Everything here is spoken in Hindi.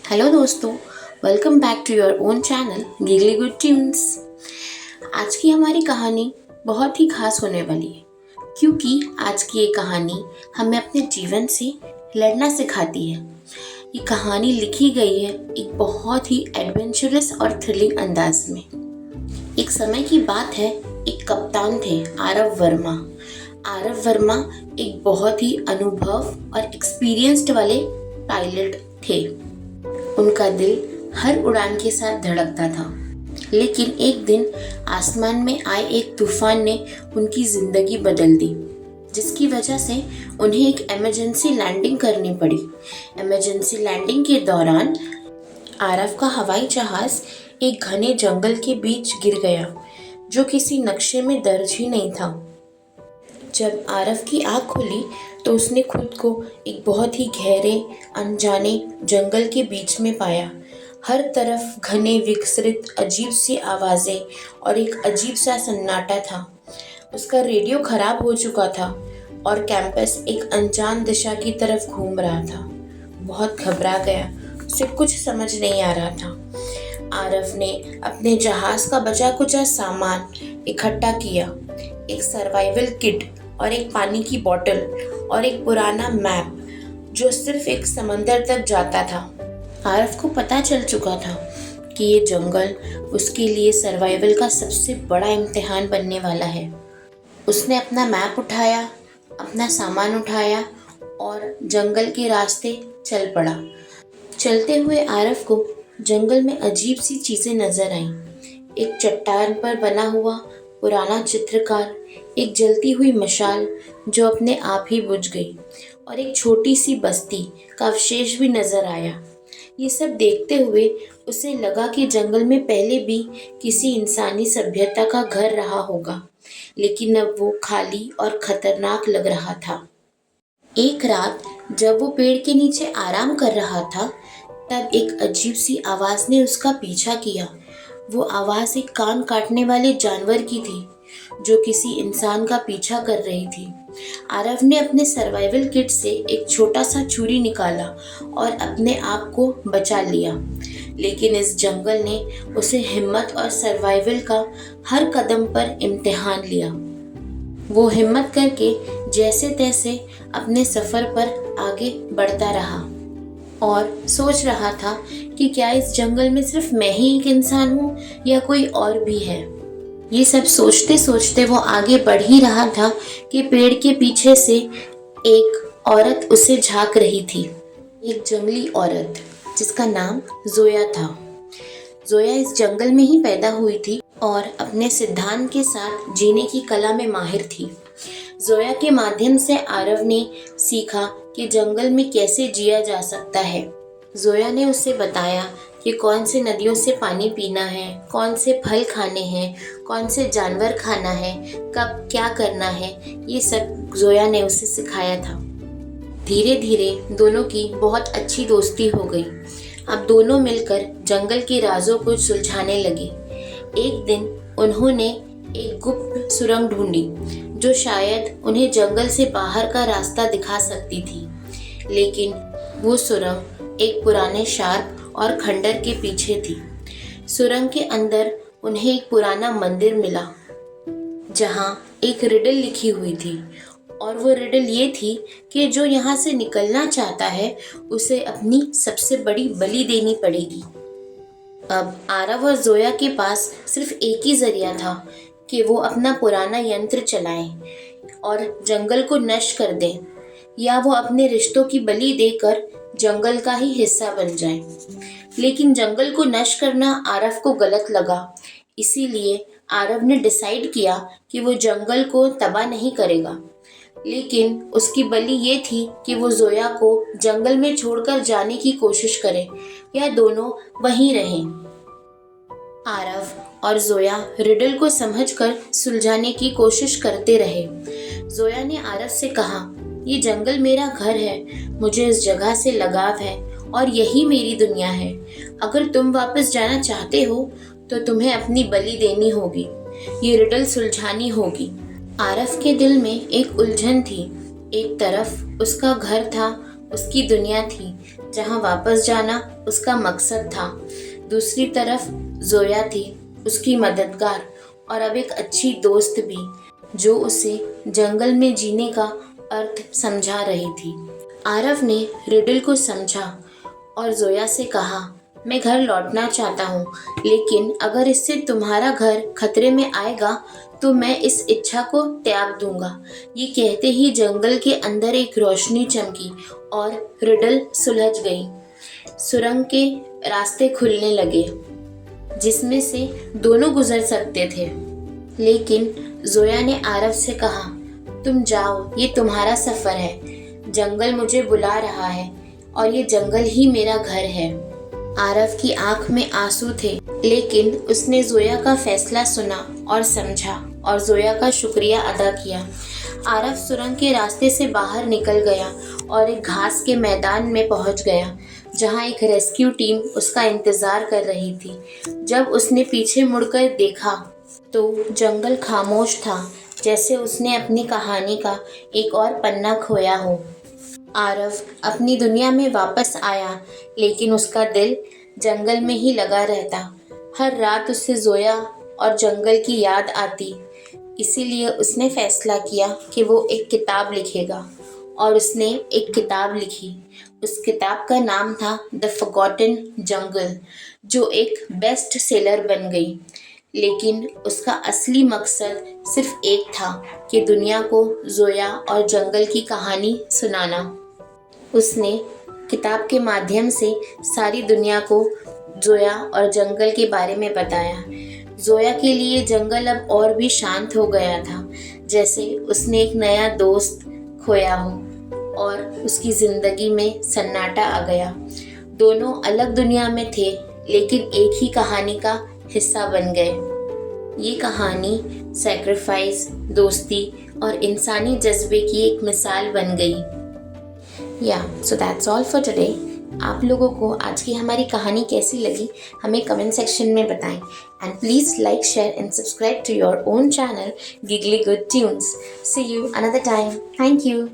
हेलो दोस्तों, welcome back to your own channel Giggly Good Tunes. आज की हमारी कहानी बहुत ही खास होने वाली है, क्योंकि आज की ये कहानी हमें अपने जीवन से लड़ना सिखाती है। ये कहानी लिखी गई है एक बहुत ही एडवेंचरस और थ्रिलिंग अंदाज में। एक समय की बात है, एक कप्तान थे आरव वर्मा। आरव वर्मा एक बहुत ही अनुभव और एक्सपीरियंस्ड वाले पायलट थे। उनका दिल हर उड़ान के साथ धड़कता था, लेकिन एक दिन आसमान में आए एक तूफान ने उनकी जिंदगी बदल दी, जिसकी वजह से उन्हें एक इमरजेंसी लैंडिंग करनी पड़ी। इमरजेंसी लैंडिंग के दौरान आरव का हवाई जहाज एक घने जंगल के बीच गिर गया, जो किसी नक्शे में दर्ज ही नहीं था। जब आरव की आँख खुली तो उसने खुद को एक बहुत ही गहरे अनजाने जंगल के बीच में पाया। हर तरफ घने विकसित अजीब सी आवाज़ें और एक अजीब सा सन्नाटा था। उसका रेडियो खराब हो चुका था और कैंपस एक अनजान दिशा की तरफ घूम रहा था। बहुत घबरा गया, उसे कुछ समझ नहीं आ रहा था। आरव ने अपने जहाज का बचा कुचा सामान इकट्ठा किया, एक सर्वाइवल किट और एक पानी की बोतल और एक पुराना मैप जो सिर्फ एक समंदर तक जाता था। आरव को पता चल चुका था कि ये जंगल उसके लिए सर्वाइवल का सबसे बड़ा इम्तिहान बनने वाला है। उसने अपना मैप उठाया, अपना सामान उठाया और जंगल के रास्ते चल पड़ा। चलते हुए आरव को जंगल में अजीब सी चीज़ें नजर आईं। एक चट्टान पर बना हुआ पुराना चित्रकार, एक जलती हुई मशाल जो अपने आप ही बुझ गई, और एक छोटी सी बस्ती का अवशेष भी नजर आया। ये सब देखते हुए उसे लगा कि जंगल में पहले भी किसी इंसानी सभ्यता का घर रहा होगा, लेकिन अब वो खाली और खतरनाक लग रहा था। एक रात जब वो पेड़ के नीचे आराम कर रहा था, तब एक अजीब सी आवाज़ ने उसका पीछा किया। वो आवाज़ एक कान काटने वाले जानवर की थी, जो किसी इंसान का पीछा कर रही थी। आरव ने अपने सर्वाइवल किट से एक छोटा सा छुरी निकाला और अपने आप को बचा लिया, लेकिन इस जंगल ने उसे हिम्मत और सर्वाइवल का हर कदम पर इम्तिहान लिया। वो हिम्मत करके जैसे तैसे अपने सफ़र पर आगे बढ़ता रहा और सोच रहा था कि क्या इस जंगल में सिर्फ मैं ही एक इंसान हूँ या कोई और भी है। ये सब सोचते सोचते वो आगे बढ़ ही रहा था कि पेड़ के पीछे से एक औरत उसे झांक रही थी। एक जंगली औरत जिसका नाम जोया था। जोया इस जंगल में ही पैदा हुई थी और अपने सिद्धांत के साथ जीने की कला में माहिर थी। जोया के माध्यम से आरव ने सीखा कि जंगल में कैसे जिया जा सकता है। जोया ने उसे बताया कि कौन से नदियों से पानी पीना है, कौन से फल खाने हैं, कौन से जानवर खाना है, कब क्या करना है। ये सब जोया ने उसे सिखाया था। धीरे धीरे दोनों की बहुत अच्छी दोस्ती हो गई। अब दोनों मिलकर जंगल के राजों को सुलझाने लगे। एक दिन उन्होंने एक गुप्त सुरंग ढूंढी, जो शायद उन्हें जंगल से बाहर का रास्ता दिखा सकती थी, लेकिन वो सुरंग एक पुराने शार्क और खंडर के पीछे थी। सुरंग के अंदर उन्हें एक पुराना मंदिर मिला, जहाँ एक रिडल लिखी हुई थी, और वो रिडल ये थी कि जो यहाँ से निकलना चाहता है उसे अपनी सबसे बड़ी बलि देनी पड़ेगी। अब आरव और जोया के पास सिर्फ एक ही जरिया था कि वो अपना पुराना यंत्र चलाएं और जंगल को नष्ट कर दें, या वो अपने रिश्तों की बलि देकर जंगल का ही हिस्सा बन जाएं। लेकिन जंगल को नष्ट करना आरव को गलत लगा, इसीलिए आरव ने डिसाइड किया कि वो जंगल को तबाह नहीं करेगा, लेकिन उसकी बलि ये थी कि वो जोया को जंगल में छोड़कर जाने की कोशिश करे या दोनों वहीं रहें। आरव और जोया रिडल को समझकर सुलझाने की कोशिश करते रहे। जोया ने आरव से कहा, ये जंगल मेरा घर है, मुझे इस जगह से लगाव है और यही मेरी दुनिया है। अगर तुम वापस जाना चाहते हो तो तुम्हें अपनी बलि देनी होगी, ये रिडल सुलझानी होगी। आरव के दिल में एक उलझन थी। एक तरफ उसका घर था, उसकी दुनिया थी, जहां वापस जाना उसका मकसद था। दूसरी तरफ जोया थी, उसकी मददगार और अब एक अच्छी दोस्त भी, जो उसे जंगल में जीने का अर्थ समझा रही थी। आरव ने रिडल को समझा और जोया से कहा, मैं घर लौटना चाहता हूँ, लेकिन अगर इससे तुम्हारा घर खतरे में आएगा तो मैं इस इच्छा को त्याग दूंगा। ये कहते ही जंगल के अंदर एक रोशनी चमकी और रिडल सुलझ गई। सुरंग के रास्ते खुलने लगे जिसमें से दोनों गुजर सकते थे। लेकिन जोया ने आरव से कहा, तुम जाओ, ये तुम्हारा सफर है। जंगल मुझे बुला रहा है और ये जंगल ही मेरा घर है। आरव की आंख में आंसू थे, लेकिन उसने जोया का फैसला सुना और समझा और जोया का शुक्रिया अदा किया। आरव सुरंग के रास्ते से बाहर निकल गया और एक घास के मैदान में पहुंच गया, जहां एक रेस्क्यू टीम उसका इंतजार कर रही थी। जब उसने पीछे मुड़कर देखा तो जंगल खामोश था, जैसे उसने अपनी कहानी का एक और पन्ना खोया हो। आरव अपनी दुनिया में वापस आया, लेकिन उसका दिल जंगल में ही लगा रहता। हर रात उसे जोया और जंगल की याद आती। इसीलिए उसने फैसला किया कि वो एक किताब लिखेगा, और उसने एक किताब लिखी। उस किताब का नाम था द फॉरगॉटन जंगल, जो एक बेस्ट सेलर बन गई। लेकिन उसका असली मकसद सिर्फ एक था कि दुनिया को जोया और जंगल की कहानी सुनाना। उसने किताब के माध्यम से सारी दुनिया को जोया और जंगल के बारे में बताया। जोया के लिए जंगल अब और भी शांत हो गया था, जैसे उसने एक नया दोस्त खोया हो और उसकी जिंदगी में सन्नाटा आ गया। दोनों अलग दुनिया में थे, लेकिन एक ही कहानी का हिस्सा बन गए। ये कहानी सैक्रिफाइस, दोस्ती और इंसानी जज्बे की एक मिसाल बन गई। So that's all for today. आप लोगों को आज की हमारी कहानी कैसी लगी हमें कमेंट सेक्शन में बताएं। And please like, share and subscribe to your own channel Giggly Good Tunes. See you another time. Thank you.